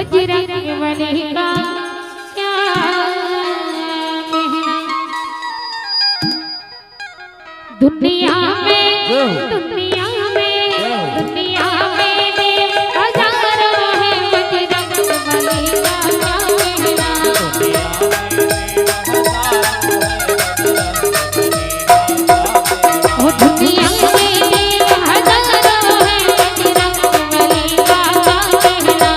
बजरंगबली का क्या कहना। दुनिया में दुनिया में दुनिया में हजारों है बजरंगबली का क्या कहना। ओ दुनिया में हजारों है बजरंगबली का क्या कहना।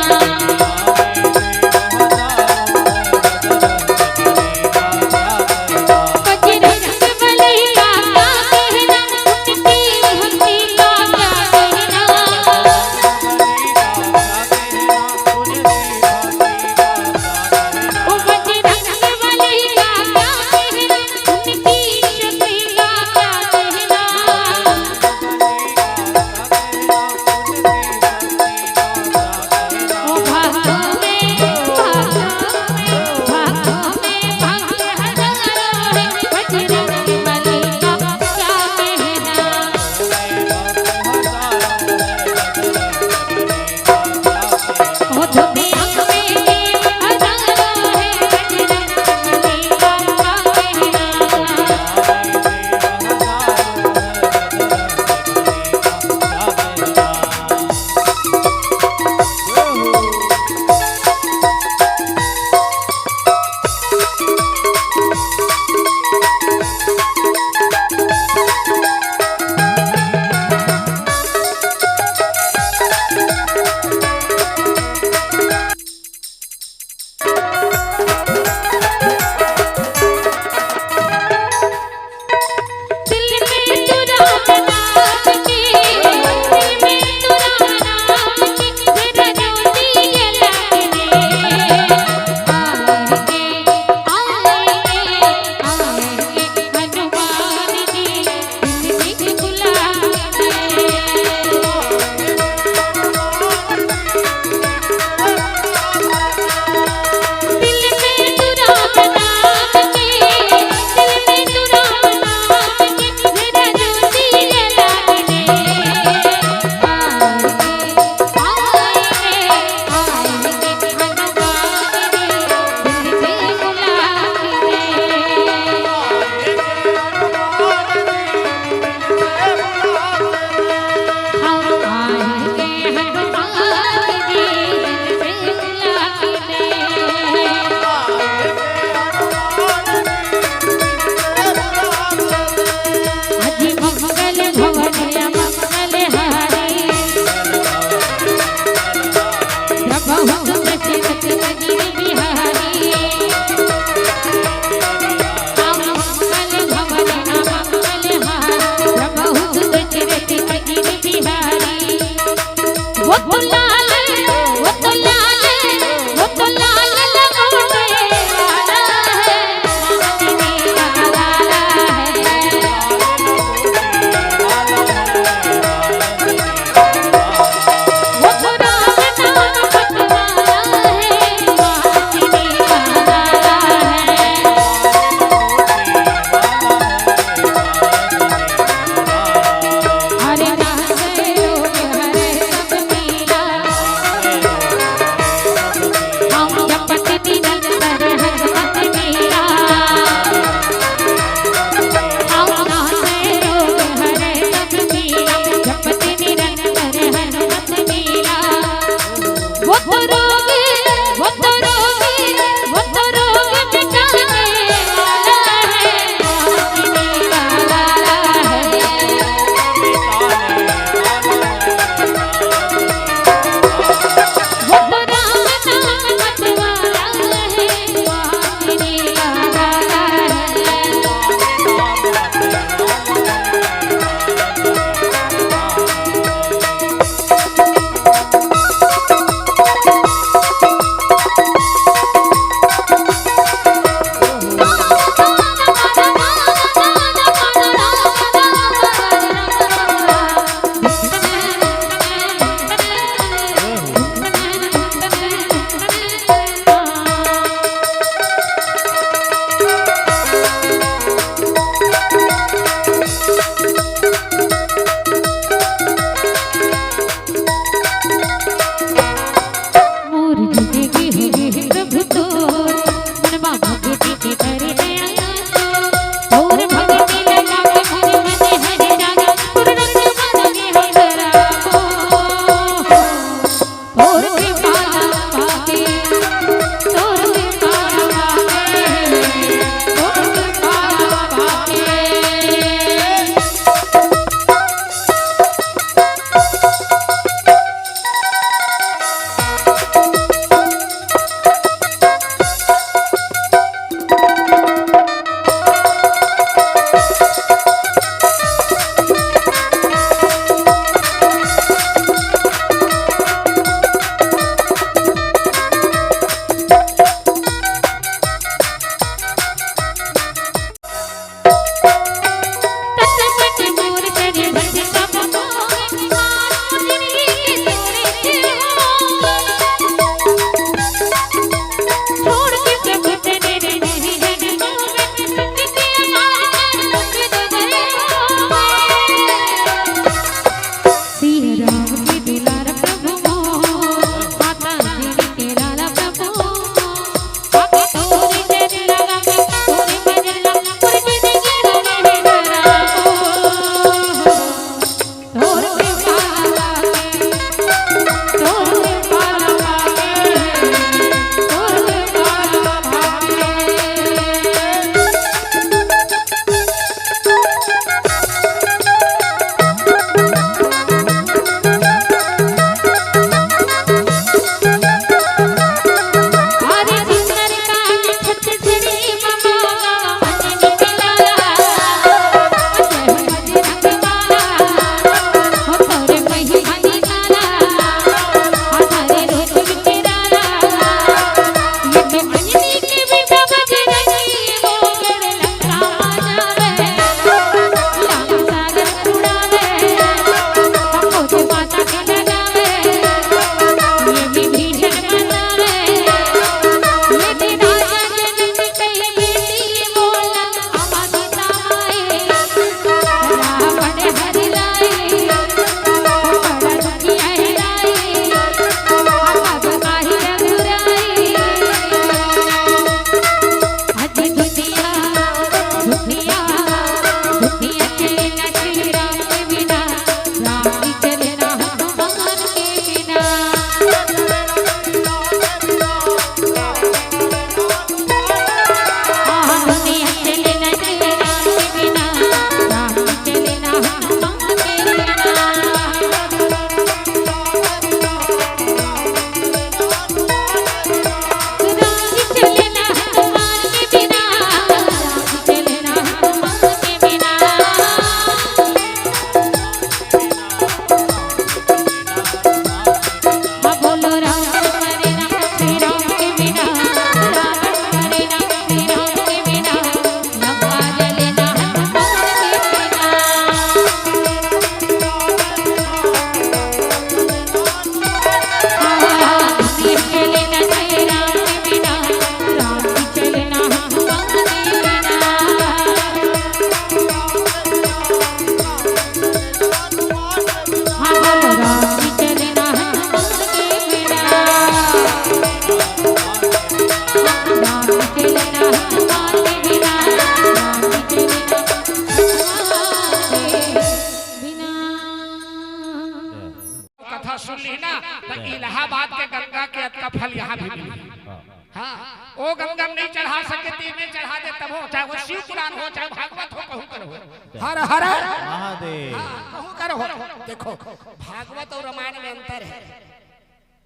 सके तीर में चढ़ा दे तब हो, चाहे वो शिव पुराण हो चाहे भागवत हो, कहूं कर हो। हर हर महादेव। कहूं कर हो। देखो भागवत और रामायण में अंतर है।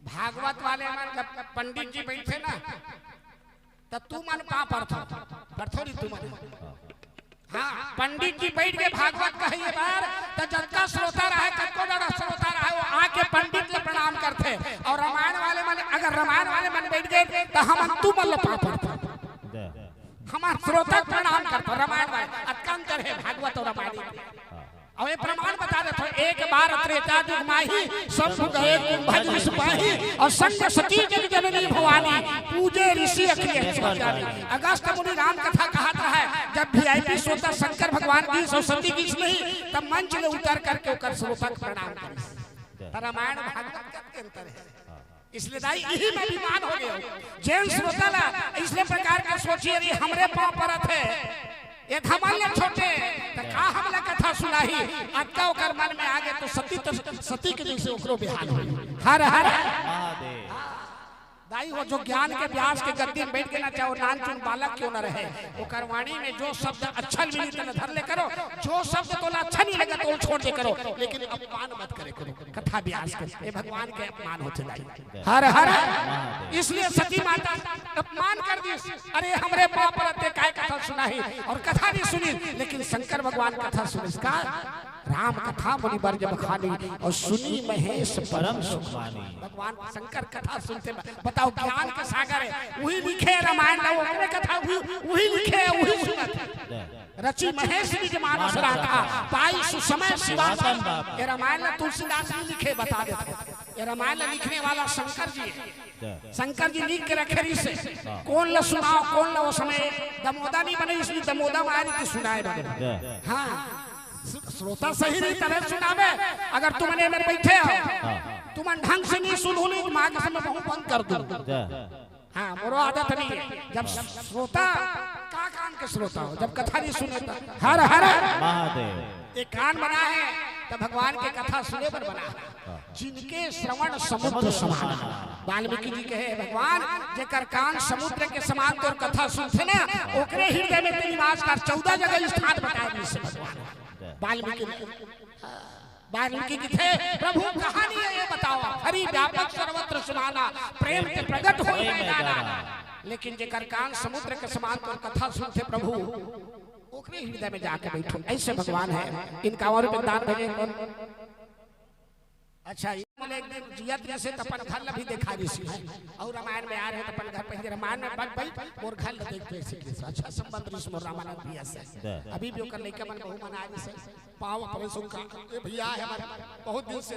भागवत वाले मन जब पंडित जी बैठे ना तो तू मन पा पढ़थोड़ी तू मन। हाँ पंडित जी बैठ के भागवत कहिए बार तो जब श्रोता रहे कतको बड़ा श्रोता रहे वो आके पंडित ले प्रणाम करते। और रामायण वाले मन अगर रामायण वाले मन बैठ गए तो हम तू मन पा पढ़ते, हमार श्रोता प्रणाम करते। रामायण वाले अंतर है भागवत और रामायण। और ये प्रमाण बता देते हो, एक बार त्रेता युग माही सब गए कुंभज सिपाही और संग सती जग जननी भवानी पूजे ऋषि अखिलेश ज्ञानी। अगस्त मुनि राम कथा कहा है जब वीआईपी श्रोता शंकर भगवान की सरस्वती की नहीं तब मंच में उतर करके ओकर श्रोता को प्रणाम करे। रामायण भागवत के अंतर है। इसलिए दाई यही में विमान हो गया जैन श्रोता ला इसलिए प्रकार का सोचिए हमरे पांव परत है ये धमाल छोटे तो का हमला कथा सुनाही अक्का ओकर मन में आगे तो सती के जैसे ओकरो बिहान हो। हर हर महादेव। दाई वो जो ज्ञान के व्यास के गद्दी में बैठ के ना चाहे नान चुन बालक क्यों ना रहे ओकर वाणी में जो शब्द अच्छा मिली तो धर ले करो, जो शब्द तोला अच्छा नहीं लगा तो छोड़ दे करो, लेकिन अपमान मत करे करो कथा व्यास के। ये भगवान के अपमान होते दाई। हर हर इसलिए सती माता अपमान कर दी। अरे हमरे पाप पर काय कथा सुनाई और कथा नहीं सुनी, लेकिन शंकर भगवान कथा सुनी का राम कथा मुनि बर जब खानी और सुनी महेश परम सुख मानी। भगवान शंकर कथा सुनते बताओ ज्ञान के सागर है वही लिखे रामायण लो ओकरे कथा वही लिखे वही सुनत रची महेश निज मानस राखा पाई सुसमय शिवासन। ये रामायण तुलसीदास जी लिखे बता देते। ये रामायण लिखने वाला शंकर जी है। शंकर जी लिख के रखे रही से कौन ल सुनाओ कौन ल वो समय दमोदा नहीं बने इसलिए दमोदा मारी तो सुनाए बने। हाँ श्रोता सही नहीं तरह सुनावे। अगर तुमने मेरे बैठे हो तुम ढंग से नहीं सुनो नहीं माँ के समय बहुत बंद कर दो। हाँ मोरो आदत नहीं है जब श्रोता का कान के श्रोता हो जब कथा नहीं सुने तो हर हर महादेव। एक कान बना है तो भगवान के कथा सुने पर बना है जिनके श्रवण समुद्र समान। वाल्मीकि जी कहे भगवान जेकर कान समुद्र के समान तोर कथा सुनते ना ओकरे हृदय में तेरी निवास कर 14 जगह स्थान बताए जिससे भगवान वाल्मीकि की थे प्रभु कहानी है ये बताओ हरि व्यापक सर्वत्र सुनाना प्रेम के प्रकट हो मैदाना। लेकिन जेकर कान समुद्र के समान तो कथा सुनते प्रभु ओकरे हृदय में जाके बैठो। ऐसे भगवान है। इनका और दान भेजे कौन? अच्छा ये बोले एक दिन जियत जैसे तपन घर भी देखा ऋषि है और रामायण में आ रहे तपन घर पहले रामायण में बग भाई मोर घर देख के सीखे अच्छा संबंध ऋषि मोर रामायण भी ऐसे अभी भी ओकर लइका मन बहु मना जैसे पाव अपने सुन का ये भैया है हमारे बहुत दिन से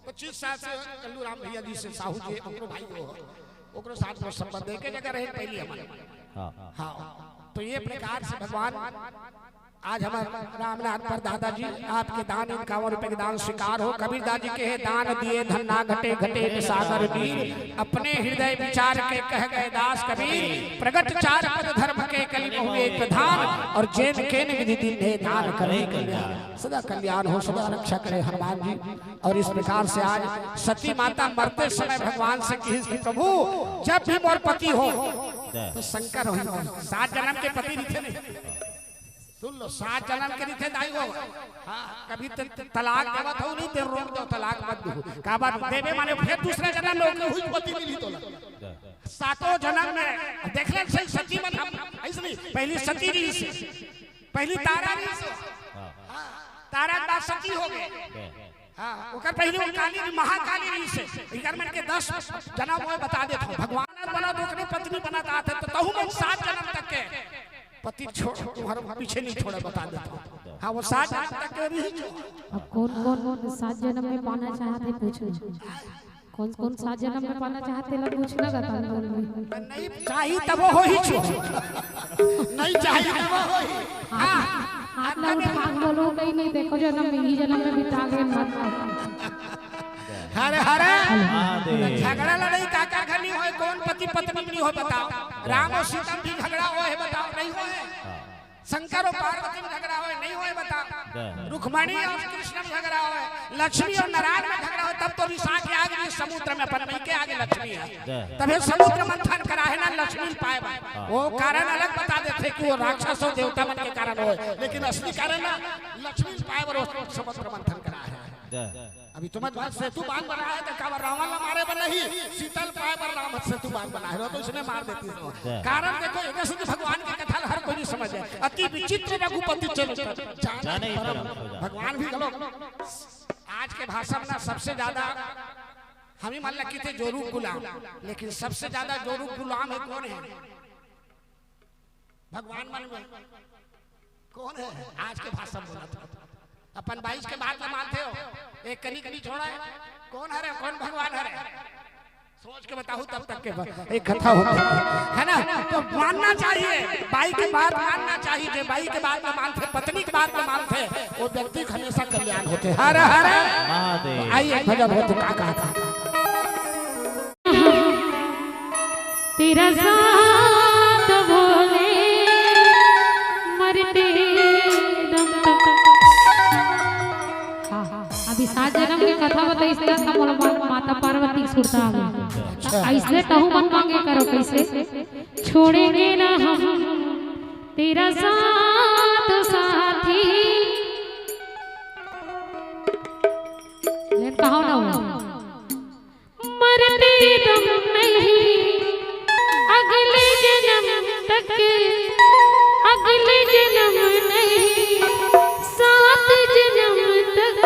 25 साल से कल्लू राम भैया जी से साहू जी ओकरो भाई हो ओकरो साथ में संबंध देके जगह रहे पहले हमारे। हां तो ये प्रकार से भगवान आज हमारे रामनाथ पर दादाजी आपके दान 51 रुपए के दान स्वीकार हो। कबीर दादी के दान दिए धन ना घटे घटे सागर वीर अपने हृदय विचार के कह गए दास कबीर प्रगट चार पद धर्म के कलि हुए प्रधान और जैन के विधि दिन है दान करे कल्याण सदा कल्याण हो सदा रक्षा करे हनुमान जी। और इस प्रकार से आज सती माता मरते समय भगवान से कही प्रभु जब भी मोर पति हो तो शंकर हो 7 जन्म के पति नहीं सुन लो 7 जन्म के थे दाई हो। हाँ कभी तलाक देवत हो नहीं ते रोक दो तलाक मत दो का बात देवे माने फिर दूसरे जन्म में ओके हुई पति मिली तो 7 जन्म में देख ले सही सती मन हम ऐसे नहीं पहली सती जी से पहली तारा जी से तारा के बाद सती हो गए। हां ओकर पहले वो काली महाकाली जी से इधर में के 10 जन्म वो बता देत हो भगवान बना दो अपनी पत्नी बना ता तो तहु में 7 जन्म तक के पति छोड़ तुम्हारे पीछे नहीं छोड़ा बता देता। हाँ वो 7 जन्म तक के भी अब कौन 7 जन्म में पाना चाहते पूछो कौन 7 जन्म में पाना चाहते लोग पूछना बता नहीं चाहिए तब हो ही छो नहीं चाहिए तब हो ही। हां हाथ ना उठा बोलो कहीं नहीं देखो जन्म में ही जन्म में बिता गए मत हरे हरे झगड़ा लड़ाई काका घर नहीं होए कौन पति पत्नी नहीं हो बताओ। राम और सीता भी झगड़ा हुआ है बताओ नहीं हुए। शंकर और पार्वती में झगड़ा हुआ नहीं हुए बताओ। रुक्मणी और कृष्ण में झगड़ा हो, लक्ष्मी और नारायण में झगड़ा हो, तब तो रिसा के आगे समुद्र में अपन के आगे लक्ष्मी है, तभी समुद्र मंथन करा है ना लक्ष्मी पाए। वो कारण अलग बता देते कि वो राक्षस और देवता मन के कारण हो, लेकिन असली कारण ना लक्ष्मी पाए और समुद्र मंथन करा है। अभी तुम्हें बात सेतु बांध बना है तो काबर रावण ना मारे बन नहीं, शीतल पाए पर राम सेतु बांध बना है तो इसने मार देती है। कारण देखो एक सिद्ध भगवान की कथा हर कोई नहीं समझ है। अति विचित्र रघुपति जाने भगवान भी गलो। आज के भाषा में सबसे ज्यादा हम ही मान लगे थे जोरू गुलाम, लेकिन सबसे ज्यादा जोरू गुलाम है कौन है? भगवान मन में कौन है? आज के भाषा में बोला था अपन 22 के बाद में मानते हो, एक कनी कनी छोड़ा है कौन है? कौन भगवान है? सोच के बताऊं तब तक के एक कथा होती है ना। तो मानना चाहिए, 22 के बाद मानना चाहिए। 22 के बाद में मानते, पत्नी के बाद में मानते, वो व्यक्ति हमेशा कल्याण होते। हर हर महादेव। आइए भजन हो तो का कहा तेरा साथ भोले मरते दम तक। अभी 7 जन्म की कथा बताई इसका समोल माता पार्वती सुरता में ऐसे कहूँ मन मांगे करो कैसे छोड़ेंगे ना हम तेरा साथ साथी। लेकिन कहो ना मरते दम नहीं अगले जन्म तक, अगले जन्म नहीं 7 जन्म तक,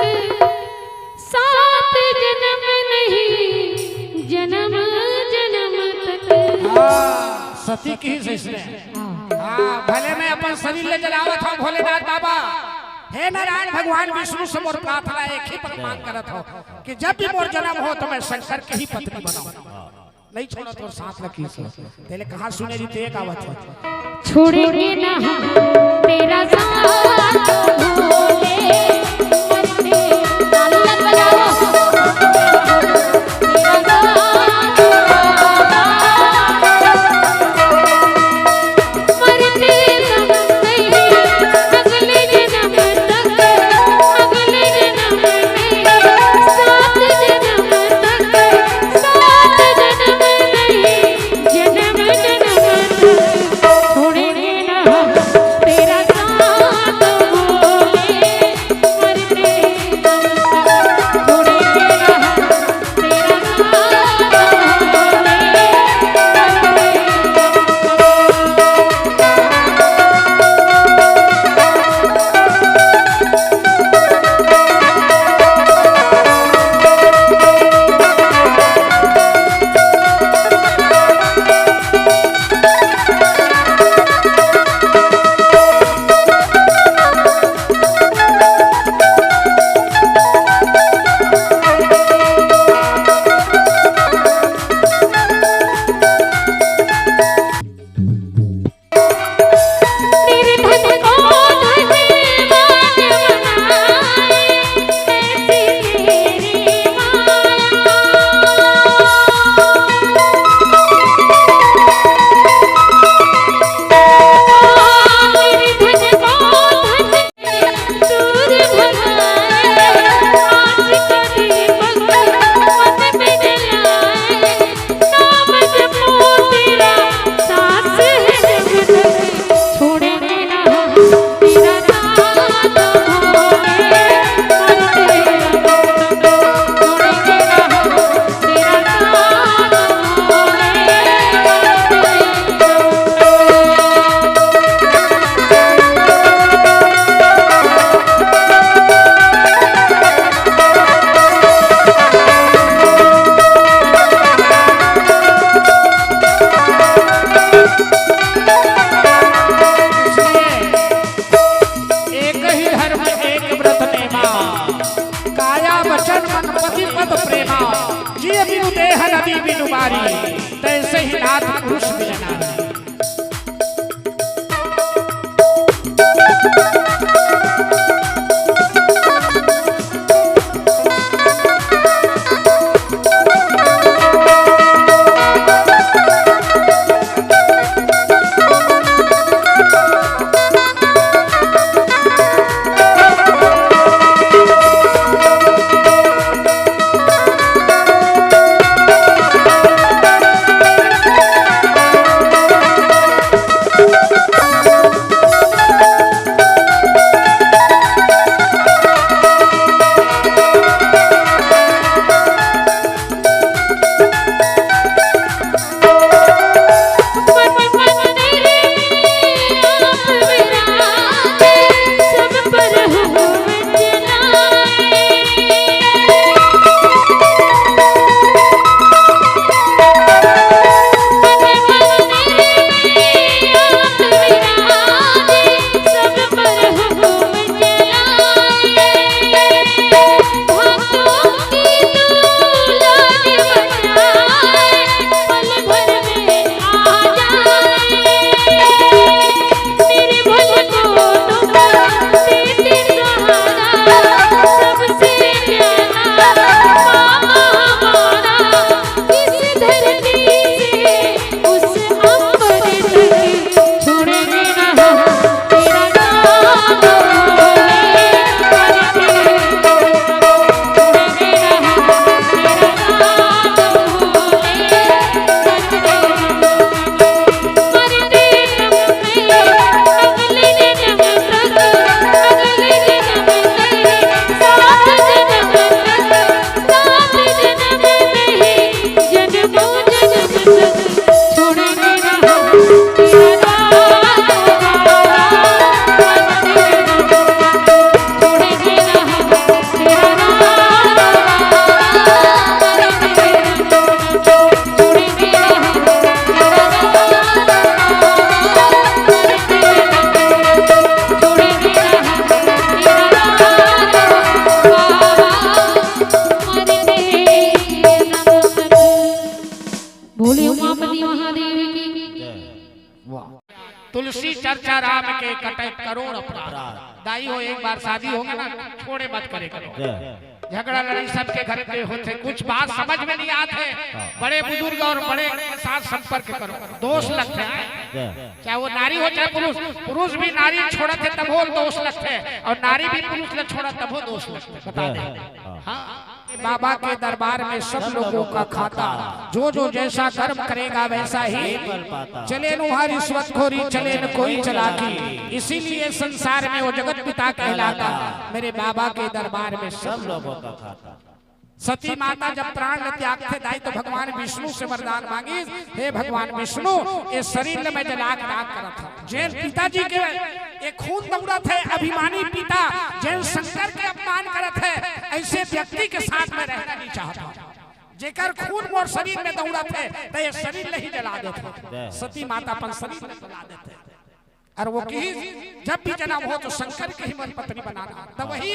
7 जन्म नहीं जन्म जन्म तक। सती की इसने भले में अपन शरीर ले जलावत हो भोलेनाथ बाबा। हे नारायण भगवान विष्णु से मोर प्रार्थना एक ही पर मांग करत हो कि जब भी मोर जन्म हो तो मैं शंकर की ही पत्नी बनाऊं, नहीं छोड़ा तो साथ रखी से। पहले कहां सुने जी ते एक आवत है छोड़ेंगे ना हम तेरा साथ भोले मरते तालियां बजाओ तेरा साथ मरते दम नहीं अगले जन्म तक, अगले जन्म नहीं 7 जन्म तक, 7 जन्म नहीं जन्म जन्म तक। छोड़ेंगे ना तेरा तुलसी चर्चा राम के कटे करोड़ अपराध। दाई हो एक बार शादी होगा ना छोड़े मत करे करो। झगड़ा लड़ाई सबके घर पे होते, कुछ बात समझ में नहीं आते, बड़े बुजुर्ग और बड़े के साथ संपर्क करो, दोष लगते हैं। चाहे वो नारी हो चाहे पुरुष, पुरुष भी नारी छोड़ते है तब वो दोष लगते हैं, और नारी भी पुरुष ने छोड़ा तब वो दोष लगते। बता दें हाँ, बाबा के दरबार में सब लोगों का खाता, जो जो जैसा कर्म करेगा वैसा ही चले नु हर रिश्वतखोरी चले न कोई चलाकी, इसीलिए संसार में वो जगत पिता कहलाता। मेरे बाबा के दरबार में सब लोगों का खाता। सती माता जब प्राण त्याग थे दाई तो भगवान विष्णु से वरदान मांगी, हे भगवान विष्णु ये शरीर में जलाक राग करा था। जैन पिताजी के ये खून दौड़ा थे, अभिमानी पिता जैन शंकर के अपमान करत है, ऐसे व्यक्ति के साथ में रहना नहीं चाहता। जेकर खून मोर शरीर में दौड़ा थे तो ये शरीर नहीं जला देते। सती माता अपन शरीर में जला देते, और वो की जब भी जन्म हो तो शंकर के ही मन पत्नी बनाना। तो वही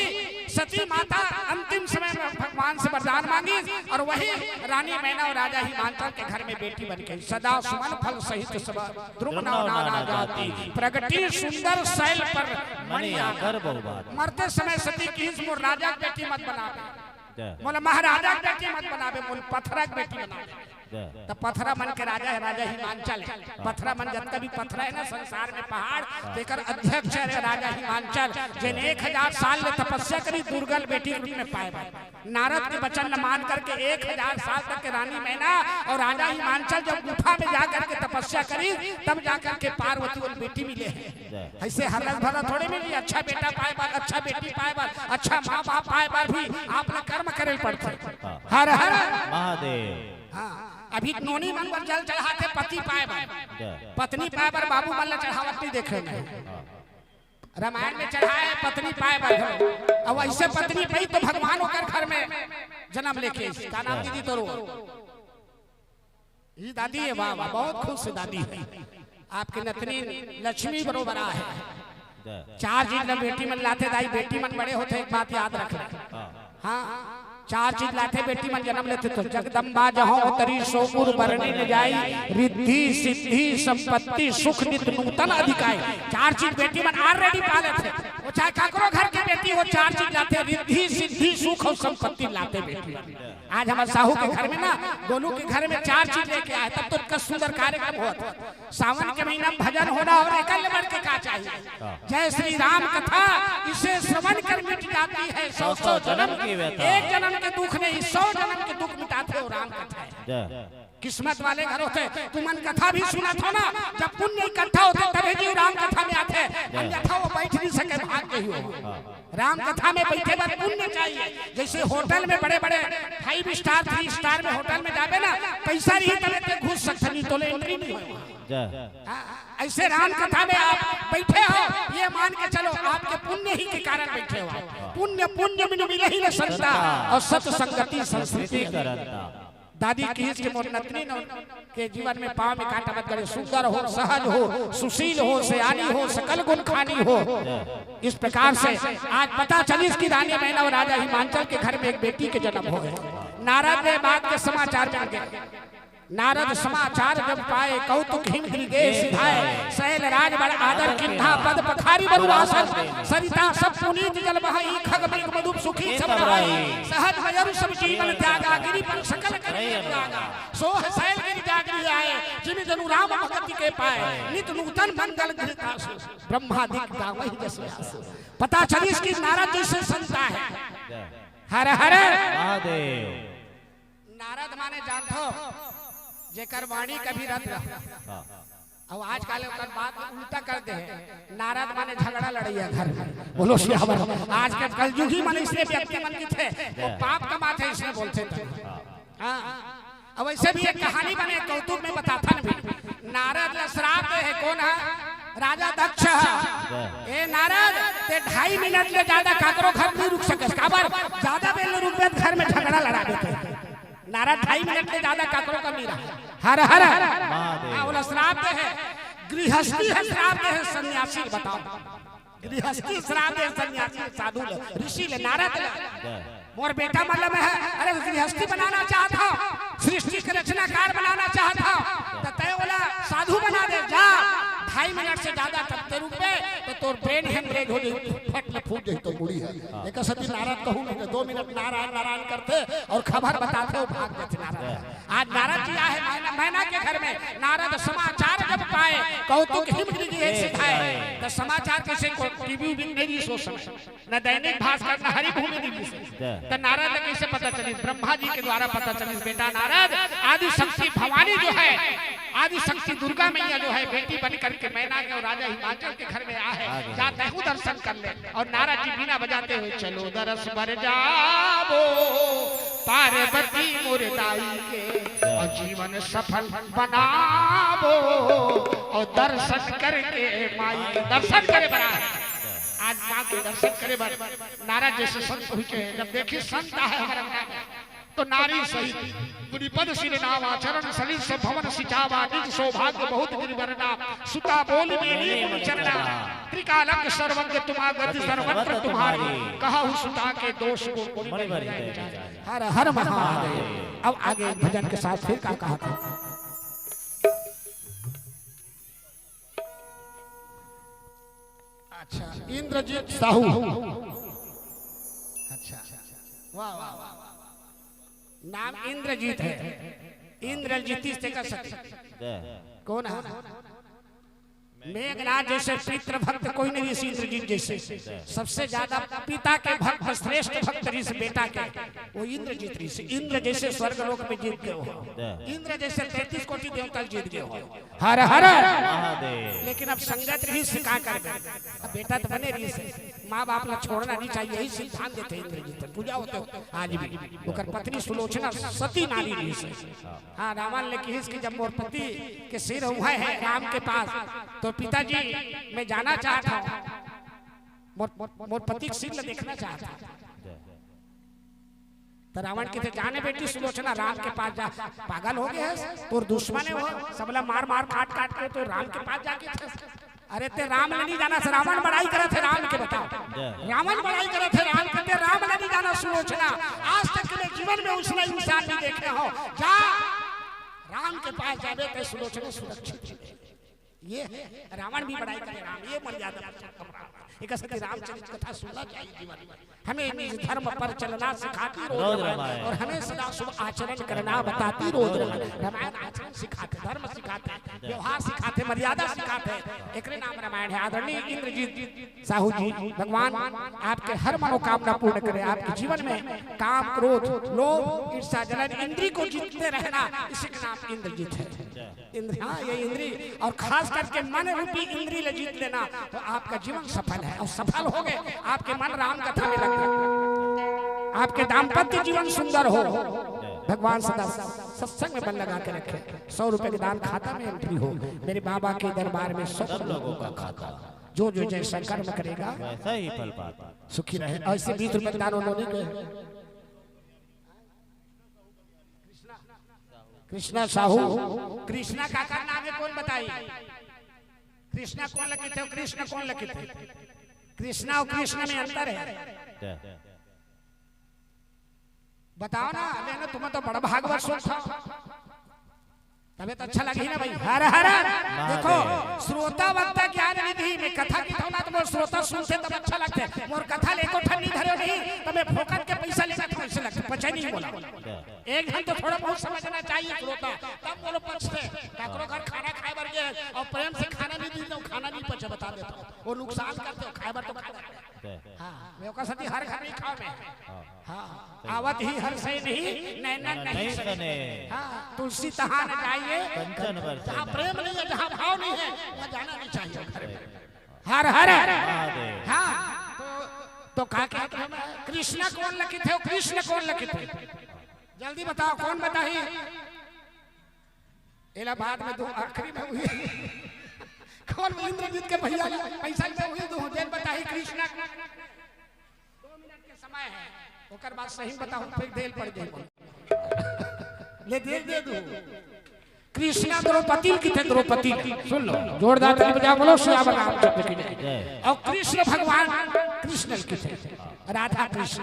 सती माता अंतिम समय में भगवान से वरदान मांगी, और वही रानी मैना और राजा हिमांचल के घर में बेटी बन गई। सदा सुमन फल सहित सब द्रुमना नाना जाति, प्रगति सुंदर शैल पर मणि आकर बहुबात। मरते समय सती की मोर राजा की बेटी मत बनावे, बोले महाराजा की बेटी मत बनावे, बोले पथरा की बेटी बनावे। तो पथरा मन के राजा है, राजा हिमांचल। पथरा मन जब भी पथरा है ना संसार में पहाड़, तेकर अध्यक्ष है राजा हिमांचल, जिन 1000 साल में तपस्या करी दुर्गल बेटी रूप में पाए। नारद के वचन न मान करके 1000 साल तक के रानी मैना और राजा हिमांचल जब गुफा में जाकर के तपस्या करी, तब जाकर के पार्वती और बेटी मिले हैं। ऐसे हरस भरा थोड़े मिली, अच्छा बेटा पाए बार, अच्छा बेटी पाए बार, अच्छा माँ बाप पाए बार भी आपने कर्म करे पड़ते। हर हर महादेव। हाँ, अभी नोनी मन पर जल चढ़ाते पति पाए बार, पत्नी पाए बार बाबू मन चढ़ावत नहीं देखे में। रामायण में चढ़ाए पत्नी पाए बार, अब ऐसे पत्नी पाई तो भगवान होकर घर में जन्म लेके। क्या नाम दीदी तोरो? ये दादी है, वाह वाह बहुत खुश है दादी है। आपकी नतनी लक्ष्मी बरोबर है। 4 चीज बेटी मन लाते दाई, बेटी मन बड़े होते एक बात याद रख ले। हाँ 4 चीज लाते बेटी मन जन्म लेते तो जगदम्बा जहाँ तरी सोपुर बरनी न जाई, रिद्धि सिद्धि संपत्ति सुख नित नूतन अधिकाई। 4 चीज बेटी मन ऑलरेडी पाले थे, वो चाहे काकरो घर की बेटी वो 4 चीज लाते, रिद्धि सिद्धि सुख और संपत्ति लाते बेटी। आज हमारे साहू के घर में ना, गोलू के घर में 4 चीज लेके आए, तब तो इतना सुंदर कार्यक्रम हुआ। सावन के महीना में भजन होना और एकल बढ़ के का चाहिए, जय श्री राम कथा इसे श्रवण कर मिट जाती है 100 जन्म की व्यथा। एक जन्म के दुख नहीं 100 जन्म के दुख मिटाते हो राम कथा है। किस्मत वाले घर होते, तुम मन कथा भी सुना था ना, जब पुण्य इकट्ठा होते तभी जी राम कथा में आते, अन्यथा वो बैठ नहीं सके, भाग गई हो। राम कथा में बैठे बाद पुण्य चाहिए। जैसे होटल में बड़े बड़े 5 स्टार 3 स्टार में होटल में जावे ना, पैसा नहीं तब घुस सकते, नहीं तो एंट्री नहीं हो। ऐसे राम कथा में आप बैठे हो, ये मान के चलो आपके पुण्य ही के कारण बैठे हो। पुण्य पुण्य में मिले ही न संता, और सत संगति संस्कृति करता। दादी की मोर नतनी के जीवन में पाँव में कांटा मत गड़े, सुंदर हो, सहज हो, सुशील हो, सयानी हो, सकल गुण खानी हो। इस प्रकार से आज पता चली इसकी रानी मैना और राजा हिमांचल के घर में एक बेटी के जन्म हो गए। नारद ने बात के समाचार मिल गए। नारद समाचार जब पाए कौतुक हिम गे सिधाए, शैल राज बड़ आदर किन्हा पद पखारी बरुआसन, सरिता सब पुनीत जल बहाई, खग मृग मधुप सुखी सब रहाई, सहज मयरु सब जीवन त्यागा, गिरि पर सकल करे त्यागा, सोह शैल गिरि जागरी आए, जिमि जनु राम भगति के पाए, नित नूतन मंगल गृहतासु, ब्रह्मादिक गावहि जस आसु। पता चली इसकी नारद जैसे संता है। हर हर महादेव। नारद माने जानतो जेकर वाणी कभी रत रहा, और आजकल बात उल्टा कर दे। नारद माने झगड़ा लड़ैया घर में, बोलो सियावर। आज के कलयुगी मन इसलिए व्यक्ति मन की थे, वो पाप कमाते इसलिए बोलते थे। हाँ, अब वैसे भी एक कहानी बने कौतुक में बताता भी। नारद श्राप दे है, कौन है? राजा दक्ष। ए नारद ते 2.5 मिनट ले ज्यादा काकरो घर नहीं रुक सके, काबर ज्यादा बेल रुक गए घर में झगड़ा लड़ा देते। नारद 2.5 मिनट में ज्यादा काकरों का नहीं रहा। हर हर बोला श्राप है, गृहस्थी है श्राप है सन्यासी। बताओ गृहस्थी श्राप है सन्यासी साधु ऋषि ले नारद मोर बेटा मतलब है। अरे गृहस्थी बनाना चाहता हूँ, सृष्टि के रचनाकार बनाना चाहता हूँ, तो तय बोला साधु बना दे, जा 2.5 मिनट से ज्यादा तब रुके तो तोर ब्रेन हेमरेज हो जाई, फट में फूट जाई तो बुढ़ी है। एक सती नारद कहूं नहीं 2 मिनट नारायण नारायण करते और खबर बताते हो भाग जाते नारद। आज नारद जी आए मैना के घर में, नारद समाचार जब पाए कौतुक हिमगिरी जी सिखाए तो समाचार कैसे को टीवी भी नहीं सो समय न दैनिक भास्कर न हरिभूमि नहीं तो नारद कैसे पता चली? ब्रह्मा जी के द्वारा पता चली। बेटा नारद, आदि शक्ति भवानी जो है, आदि शक्ति दुर्गा मैया जो है बेटी बन करके मैना के और राजा हिमाचल के घर में आ है, जाते हूँ दर्शन कर ले। और नारद जी बीना बजाते हुए चलो दरस बर जाबो पार्वती मुरदाई के और जीवन सफल बनाबो और दर्शन करके माई के दर्शन करे बना है। आज माँ के दर्शन करे बर नारद जैसे संत हुए के जब देखी संत है हमारा तो नारी सहित गुरुपद सिर नावा चरण सलिल से भवन सिचावा निज सौभाग्य बहुत गिरवरना सुता बोल मेरी चरना त्रिकालंग सर्वज्ञ तुम्हागति सर्वत्र तुम्हारी कहा सुता के दोष को हर हर महादेव। अब आगे भजन के साथ फिर क्या कहा था? अच्छा, इंद्रजीत साहू। अच्छा, वाह वाह वाह, नाम इंद्रजीत है। इंद्रजीती से का सकती कौन है? मेघनाथ जैसे पितृ भक्त कोई नहीं, इस इंद्रजीत जैसे सबसे ज्यादा पिता के भक्त श्रेष्ठ भक्त ऋषि बेटा के वो इंद्रजीत ऋषि। इंद्र जैसे स्वर्ग लोक में जीत गए हो, इंद्र जैसे 33 कोटि देवता जीत गए हो। हर हर लेकिन अब संगत ऋषि का कर अब बेटा तो बने ऋषि, माँ बाप ला छोड़ना नहीं चाहिए, यही सिद्धांत देते इंद्रजीत। पूजा होते हो आज भी। ओकर पत्नी सुलोचना सती नारी ऋषि। हाँ, रावण ने कही कि जब मोर पति के सिर हुआ है राम के पास तो पिताजी मैं जाना चाहता हूँ, मोर पति के सिर देखना चाहता हूँ। तो रावण कहते जाने बेटी सुलोचना राम के पास जा। पागल हो गए तो दुश्मन है वो, सबला मार मार काट काट के तो राम के पास जाके थे। अरे ते राम ने नहीं जाना से रावण बड़ाई करे थे राम के, बताओ रावण बड़ाई करे थे राम के, राम ने नहीं जाना सुलोचना। आज तक के जीवन में उसने इंसान नहीं देखे हो। जा राम के पास जावे तो सुलोचना सुरक्षित। ये रावण भी बड़ाई करे राम, ये मर्यादा एक सती रामचरित कथा सुनना चाहिए जीवन में। हमें निज धर्म पर चलना सिखाती रोज रामायण और हमें सदा शुभ आचरण करना बताती रोज रामायण। आचरण सिखाते, धर्म सिखाते, व्यवहार सिखाते, मर्यादा सिखाते, एक नाम रामायण है। आदरणीय इंद्रजीत साहू जी, भगवान आपके हर मनोकामना पूर्ण करे। आपके जीवन में काम क्रोध लोभ ईर्ष्या जलन इंद्री को जीतते रहना, इसी का नाम इंद्रजीत है। इंद्र, हाँ ये इंद्री और खास करके मन रूपी इंद्री ले जीत लेना तो आपका जीवन सफल है। और सफल हो गए आपके मन राम कथा में लग गए, आपके दाम्पत्य जीवन सुंदर हो। भगवान सदा सत्संग में मन लगा के रखे। 100 रुपए के दान खाता में एंट्री हो। मेरे बाबा के दरबार में सब लोगों का खाता, जो जो जैसा कर्म करेगा वैसा ही फल पाता, सुखी रहे। ऐसे 20 रुपए दान उन्होंने कहे। कृष्णा साहू, कृष्णा का नाम है कौन बताइए? कृष्णा कौन लिखित है? कृष्ण कौन लिखित है? कृष्णा और कृष्ण में अंतर है, बताओ ना। लेना तुम्हें तो बड़ा भागवत सुन था, तबे तो अच्छा लगी ना भाई। हर हर देखो श्रोता वक्ता ज्ञान निधि में कथा की ना तो मोर श्रोता सुनते तब अच्छा लगते। मोर कथा लेको ठन्नी धरो नहीं तबे फोकट के पैसा लेना तो ऐसे लगता पचा नहीं बोला। एक घंटा थोड़ा बहुत समझना चाहिए श्रोता, तब बोलो पछते। काकरो घर खाना खाए बर गए और प्रेम से खाना नहीं दी तो खाना नहीं पचे, बता देता हूं वो नुकसान करते हो। खाए बर तो खाए, हां मैं का सती हर घर नहीं खाओ में। हां आवत ही हर से नहीं नैनन नहीं सने। हां तुलसी तहां न जाइए जहाँ प्रेम नहीं है, जहाँ भाव नहीं है वहाँ जाना नहीं चाहिए घर में। हर हर हाँ तो कहा क्या कृष्ण कौन लिखित है? कृष्ण कौन लिखित है? जल्दी बताओ कौन बताई? इलाहाबाद में 2 आखिरी में हुई कौन? इंद्रजीत के भैया पैसा में हुई 2 दिन बताई। कृष्ण 2 मिनट के समय है, ओकर बाद सही बताओ फिर देर पड़ जाए। ले दे दो। कृष्णा द्रौपदी की थे, द्रौपदी सुन लो जोरदार ताली बजा बोलो श्याम रामचंद्र की जय। और कृष्ण भगवान कृष्ण की थे, राधा कृष्ण।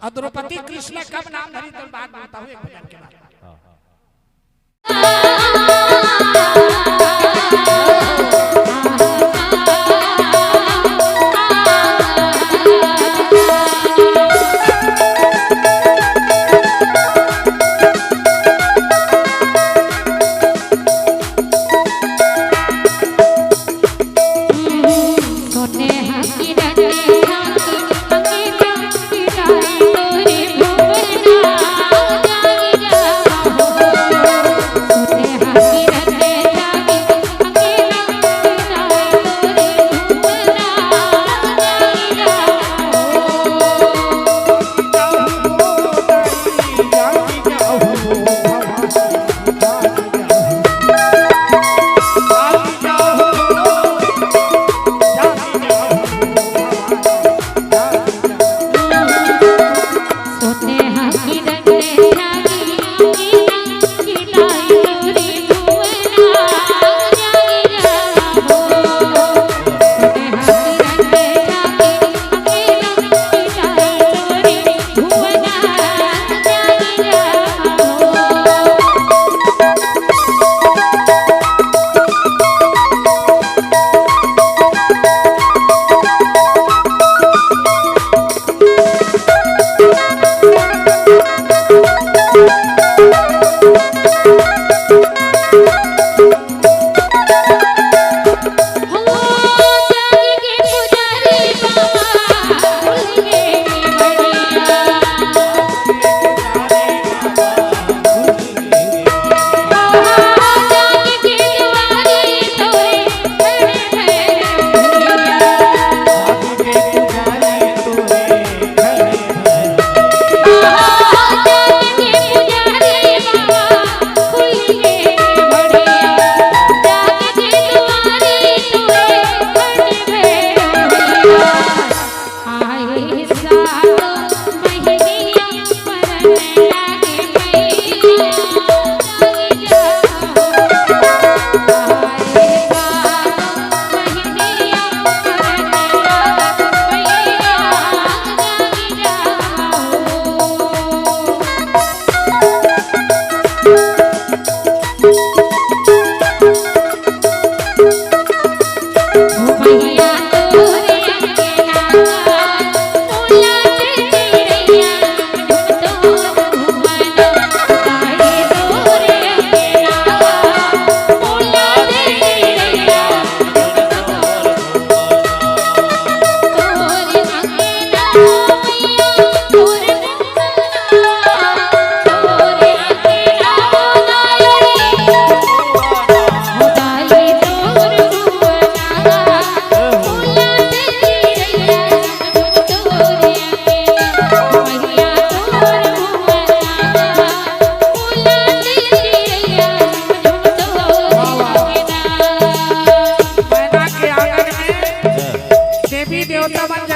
और द्रौपदी कृष्ण कब नाम धरी तो बात बताओ एक भजन के बाद।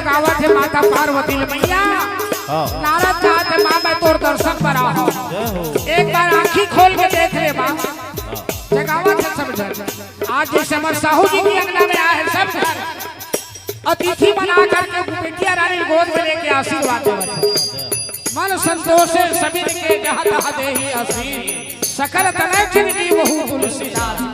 पार्वती मैया नारद कहा माँ मैं तोर दर्शन पर आओ एक बार आँखी खोल के देख ले माँ जगावत है सब। आज जैसे हमारे साहू जी की अंगना में आए सब घर अतिथि बना करके बेटिया रानी गोद में लेके आशीर्वाद देवत मन संतोष सभी के जहाँ तहाँ दे ही आशीष सकल तनय चिरजी बहु तुलसीदास।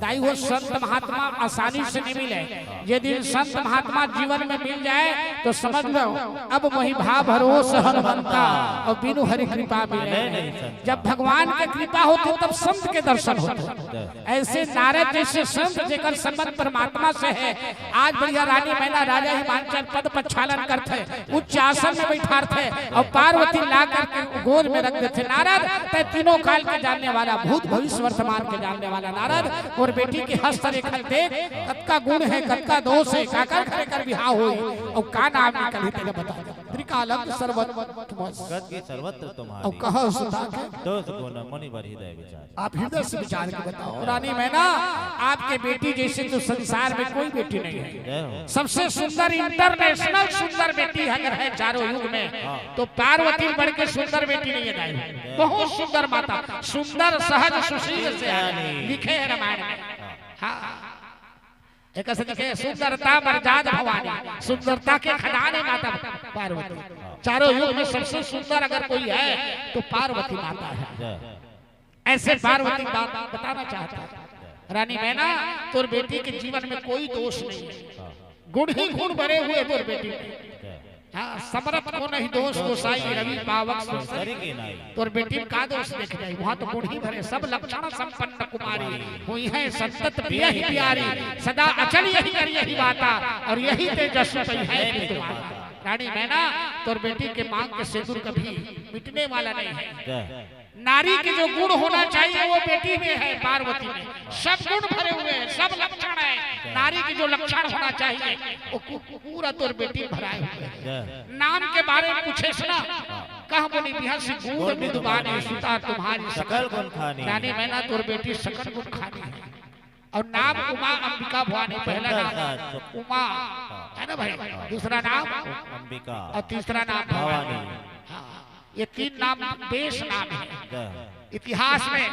दाई वो संत महात्मा आसानी से नहीं मिले। यदि संत महात्मा जीवन में मिल जाए तो समझ लो अब वही भाव भरोस हनुमंता और बिनु हरि कृपा मिले। जब भगवान की कृपा होती तब संत के दर्शन होते। ऐसे नारद जैसे संत जेकर संबंध परमात्मा से है, आज बढ़िया रानी मैना राजा हिमांचल पद प्रक्षालन करते, उच्च आसन में बैठाते और पार्वती ला करके गोद में रख देते। नारद ते तीनों काल के जानने वाला, भूत भविष्य वर्तमान के जानने वाला नारद, और बेटी के हस्तरेखा देख कतका गुण है कतका दोष है, काकर करे कर बिहाव होई और का नाम निकल तेरे बता। त्रिकालम गद की सर्वत्र तुम्हारी और कहो सुधा के दोष गुण मुनि बर हृदय विचार। आप हृदय से विचार के बताओ। रानी मैना आपके बेटी जैसे तो संसार में कोई बेटी नहीं है। सबसे सुंदर इंटरनेशनल सुंदर बेटी अगर है चारों युग में तो पार्वती बढ़ के सुंदर बेटी नहीं है। बहुत सुंदर माता, सुंदर सहज सुशील से लिखे है रामायण में। हाँ एक लिखे सुंदरता मर्याद भवानी, सुंदरता के खजाने माता पार्वती। चारों युग में सबसे सुंदर अगर कोई है तो पार्वती माता है। ऐसे पार्वती बात बताना चाहता है। रानी मैना तोर बेटी के जीवन में कोई दोष नहीं है, गुण ही गुण भरे हुए तोर बेटी में। हाँ समरथ को नहीं दोष गोसाई रवि पावक सुंदरी के नाई। तोर बेटी में का दोष देख जाए, वहाँ तो गुण ही भरे सब लक्षण संपन्न कुमारी हुई है संतत प्रिय ही प्यारी, सदा अचल यही कर यही बाता और यही तेजस्वी है तुम्हारा। रानी मैना तोर बेटी के मांग के सिंदूर कभी मिटने वाला नहीं है। नारी के जो गुण होना चाहिए वो बेटी में है, पार्वती में सब गुण भरे हुए हैं, सब लक्षण है। नारी की जो लक्षण होना चाहिए वो पूरा तोर बेटी भराए हुए है। नाम के बारे में पूछे सुना कह बोली बिहस गुण विद्वानी सुता तुम्हारी सकल गुण खानी। रानी मैना तोर बेटी सकल गुण खानी है। और नाम उमा अंबिका भवानी, पहला नाम उमा है ना भाई, दूसरा नाम अंबिका और तीसरा नाम भवानी। ये तीन नाम देश नाम है, इतिहास में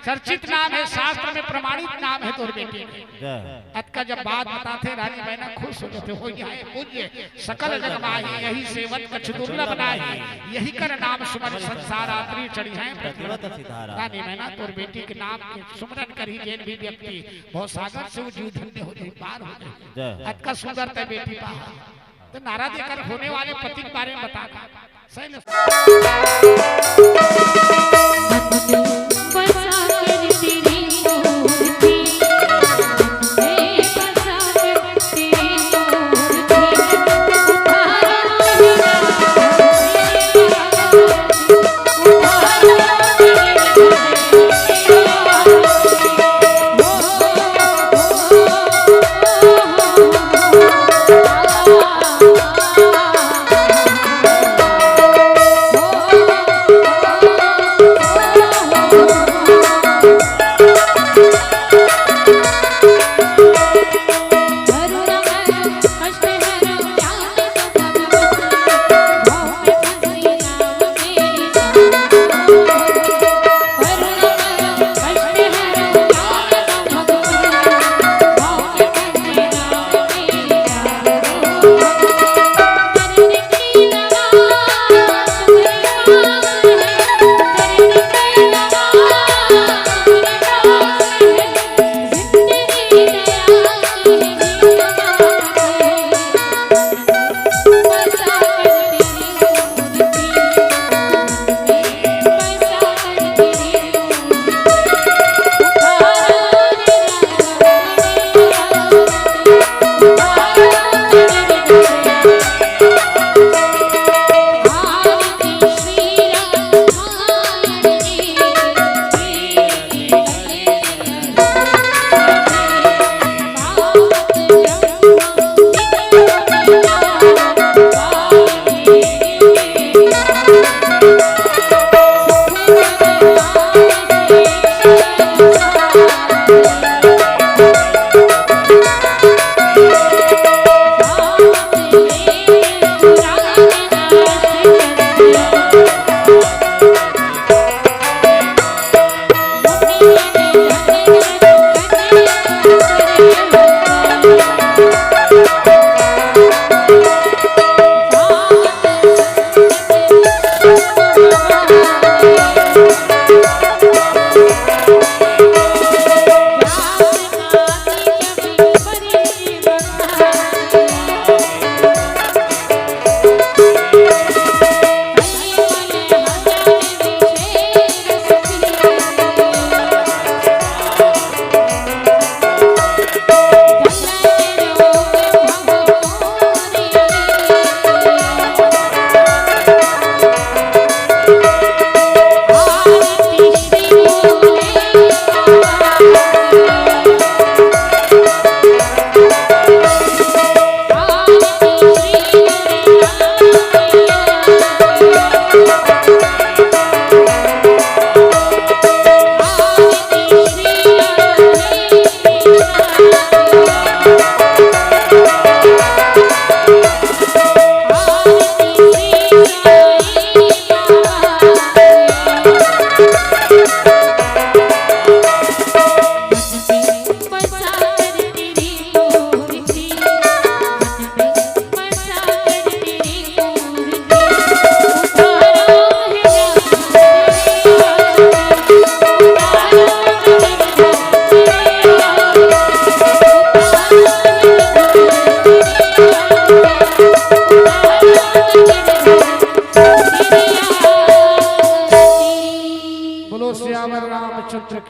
चर्चित नाम है, शास्त्र में प्रमाणित नाम है तोर बेटी में। अतका जब बात बताते रानी मैना खुश हो जाते हो जाए पूज्य सकल जग माही यही सेवत कछ दुर्लभ नाही, यही कर नाम सुमन संसार आतरी चढ़ी है प्रतिवत सितारा। रानी मैना तोर बेटी के नाम के सुमरन करी जैन भी व्यक्ति बहुत सागर से वो जीव धन्य हो जाए, पार हो जाए। अतका सुंदर ते बेटी पा तो नाराज कर होने वाले पति के बारे में बता सही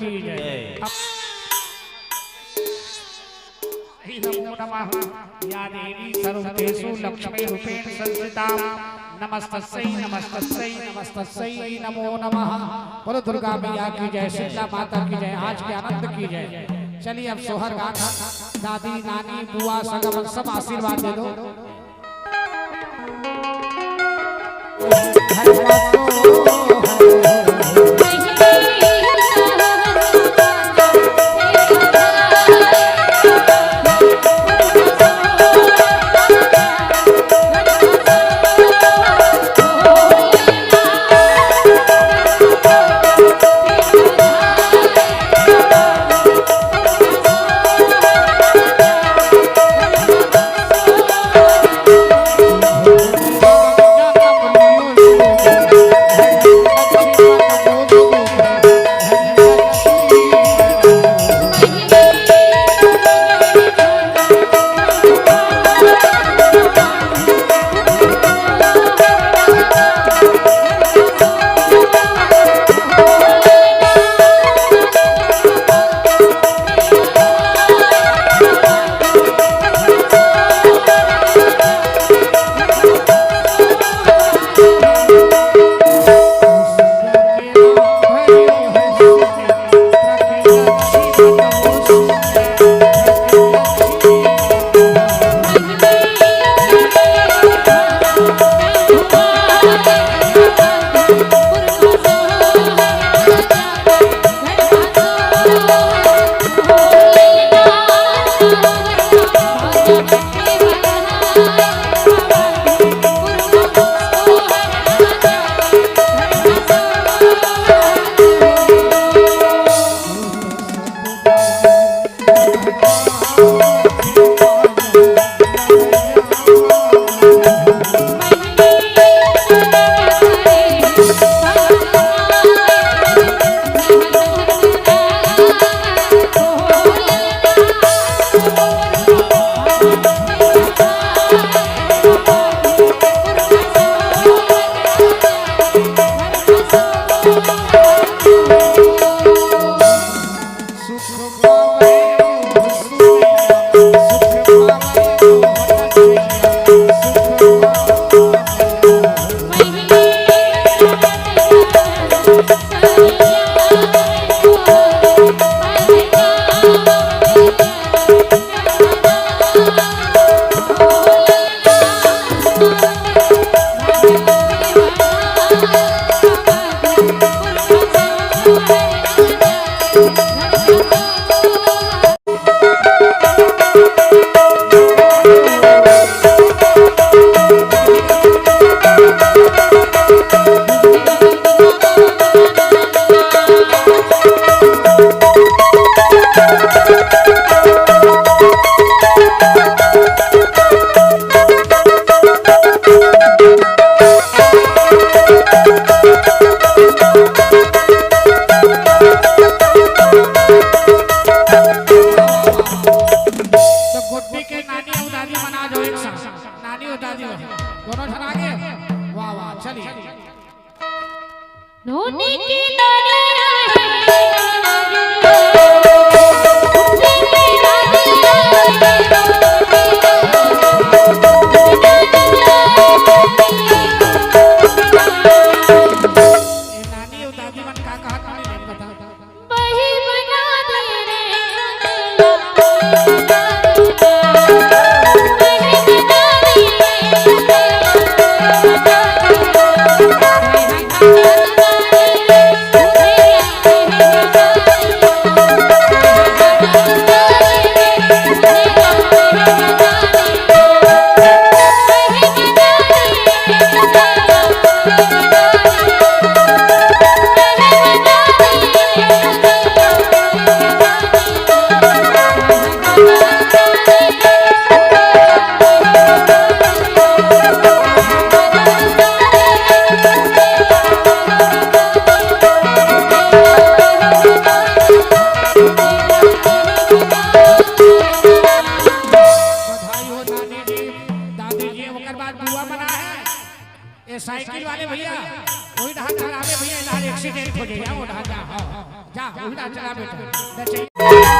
की जय। नमो नमः या देवी सर्वदेषु लक्ष्मी रूपेण संस्थिता नमस्तस्यै नमस्तस्यै नमस्तस्यै नमो नमः। बोलो दुर्गा मैया की जय, शीतला माता की जय, आज के आनंद की जय। चलिए अब सोहर गाथा, दादी नानी बुआ सगम सब आशीर्वाद दे दो। दोनों जन आगे, वाह वाह, चलिए। नोनी की नानी साइकिल वाले भैया वही ढांचा आवे भैया एक्सीडेंट हो जाए वो ढांचा। जा उल्टा चला बेटा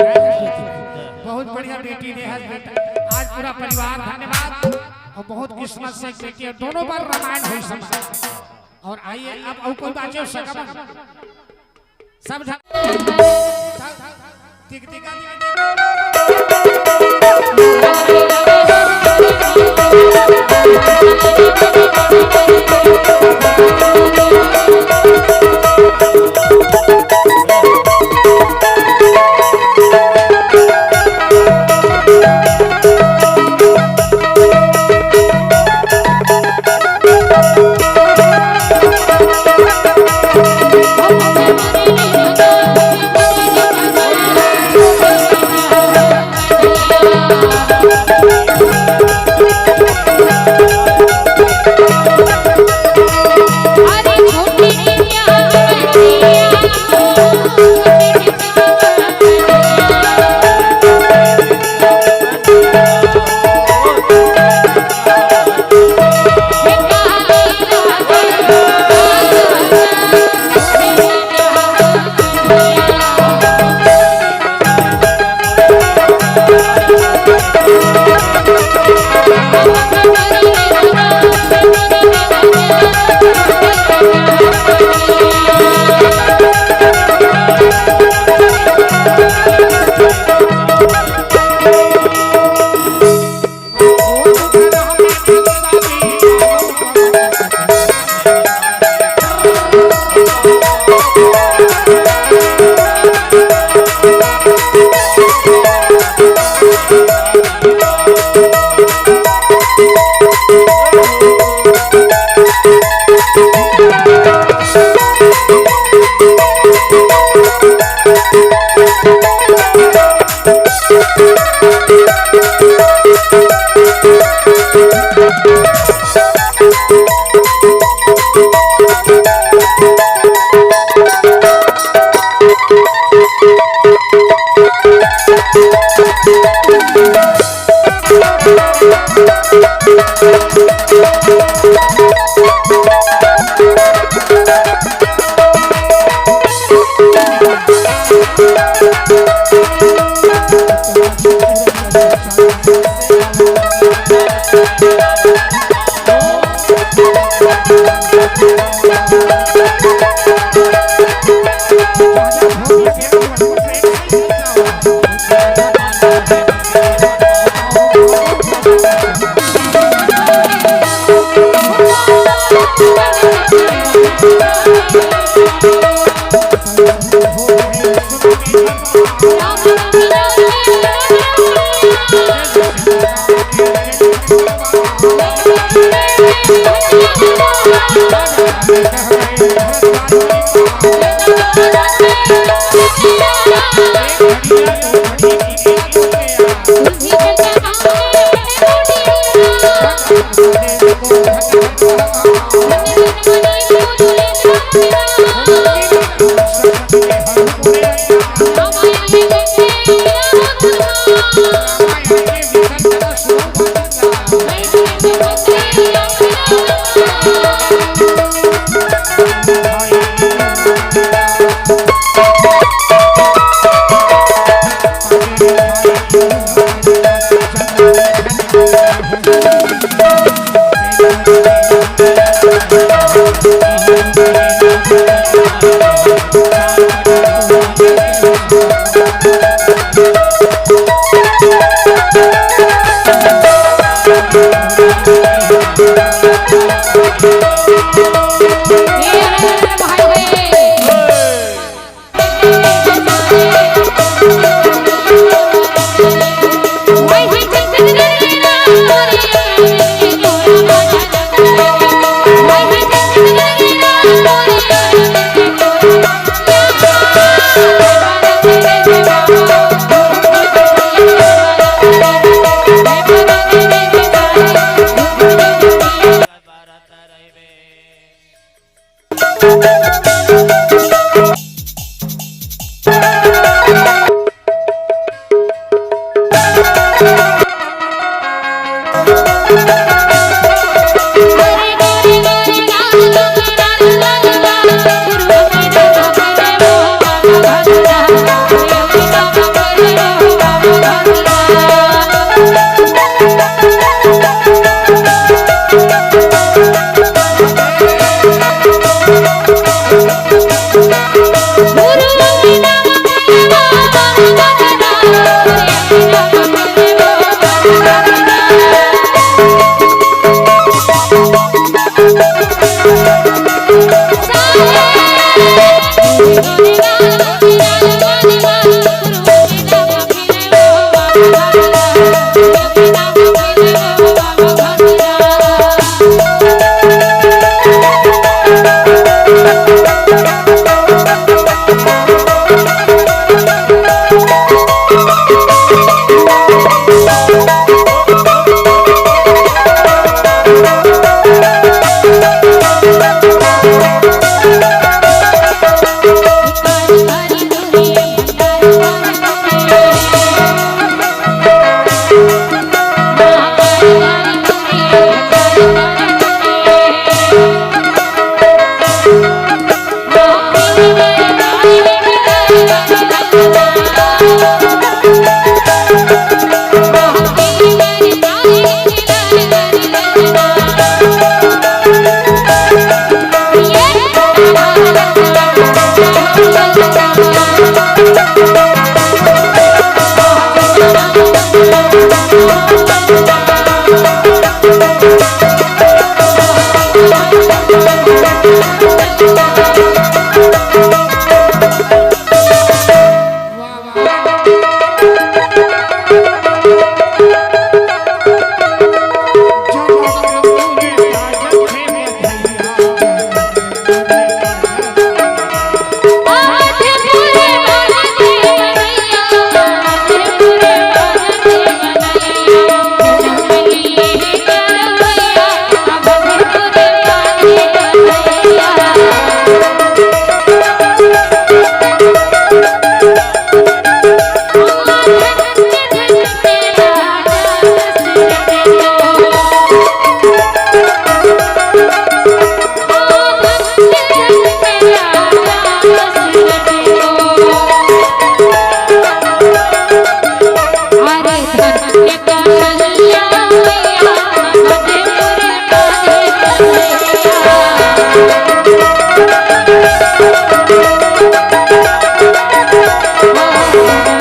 बहुत बढ़िया बेटी ने आज पूरा परिवार धन्यवाद और बहुत किस्मत से बेटी दोनों बार रामायण हुई समाज और आइए अब कोई बात सब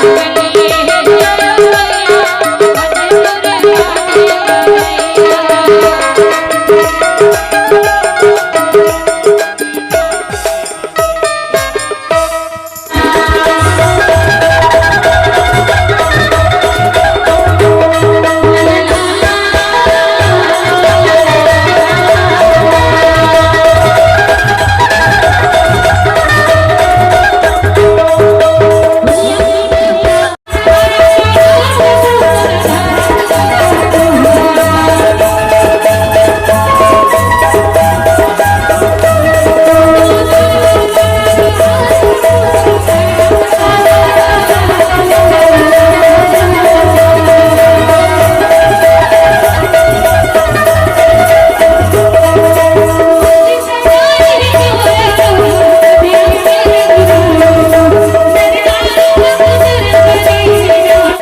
लिए